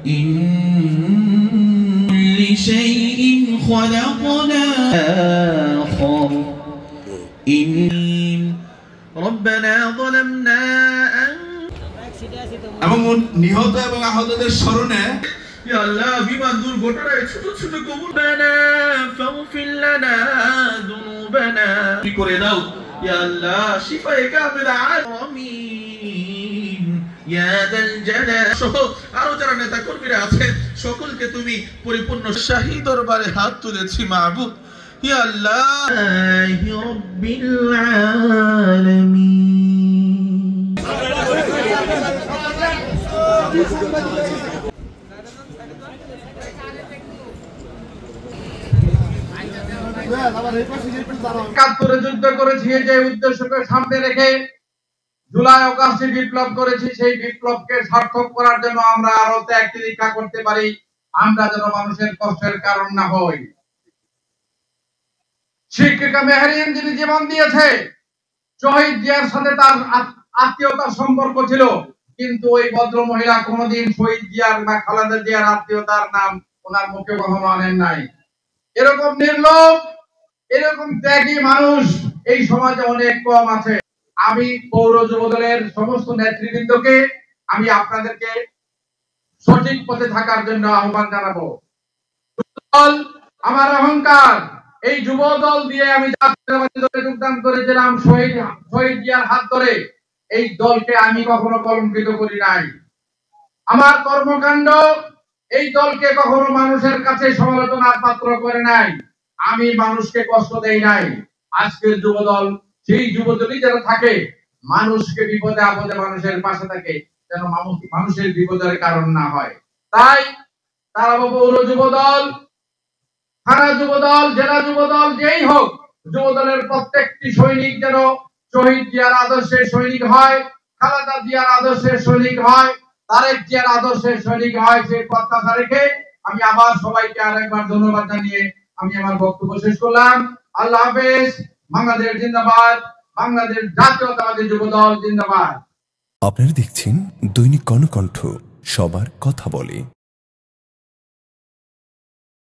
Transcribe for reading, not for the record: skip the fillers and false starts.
إن كل شيء خلقنا آخر إن ربنا ظلمنا এবং নিহত এবং আহতদের স্মরণে يا الله বিমান দুর্ঘটনায় ছোট ছোট কবুলনা ফাগফির লানা যুনুবানা করে দাও ইয়া আল্লাহ শিফায়ে কামিলা আমিন ইয়া দাল জালাল আরো যারা নেতা কর্মীরা আছে সকলকে তুমি পরিপূর্ণ শাহী দরবারে হাত তুলেছি মাবুদ ইয়া আল্লাহ রাব্বিল আলামিন। একাত্তরে যুদ্ধ করেছি, যে উদ্দেশ্যকে সামনে রেখে জুলাই অগাস্টে বিপ্লব করেছি, সেই বিপ্লবকে সার্থক করার জন্য আমরা আরো ত্যাগ তিতিক্ষা করতে পারি, আমরা যেন মানুষের কষ্টের কারণ না হই। শিক্ষিকা মেহেরিন যিনি জীবন দিয়েছে, শহীদ জিয়ার সাথে তার আত্মীয়তার সম্পর্ক ছিল, কিন্তু ওই ভদ্র মহিলা কোনোদিন শহীদ জিয়ার বা খালেদা জিয়ার আত্মীয়তার নাম ওনার মুখে কখনো আনেন নাই। এরকম নির্লোভ, এরকম ত্যাগী মানুষ এই সমাজে অনেক কম আছে। আমি পৌর যুবদলের সমস্ত নেতৃবৃন্দকে আমি আপনাদেরকে সঠিক পথে থাকার জন্য আহ্বান জানাবো। দল আমার অহংকার, এই যুব দল দিয়ে আমি জাতীয়তাবাদী দলে যোগদান করেছিলাম শহীদ জিয়ার হাত ধরে। এই দলকে আমি কখনো কলঙ্কিত করি নাই। আমার কর্মকাণ্ড এই দলকে কখনো মানুষের কাছে সমালোচনার পাত্র করে নাই। আমি মানুষকে কষ্ট দেই নাই। আজকের যুবদল সেই যুবদলই যেন থাকে, মানুষকে বিপদে আপদে মানুষের পাশে থাকে, যেন মানুষের বিপদের কারণ না হয়। তাই তারা পৌর যুবদল, থানা যুবদল, জেলা যুবদল, যেই হোক, যুবদলের প্রত্যেকটি সৈনিক যেন শহীদ জিয়ার আদর্শের সৈনিক হয়, খালেদা জিয়ার আদর্শের সৈনিক হয়, তারেক জিয়ার আদর্শের সৈনিক হয়, সেই প্রত্যাশা রেখে আমি আবার সবাইকে আরেকবার ধন্যবাদ জানিয়ে আমি আমার বক্তব্য শেষ করলাম। আল্লাহ হাফেজ। বাংলাদেশ জিন্দাবাদ, বাংলাদেশ জাতীয়তাবাদী যুবদল জিন্দাবাদ। আপনারা দেখছেন দৈনিক কর্ণকণ্ঠ, সবার কথা বলে।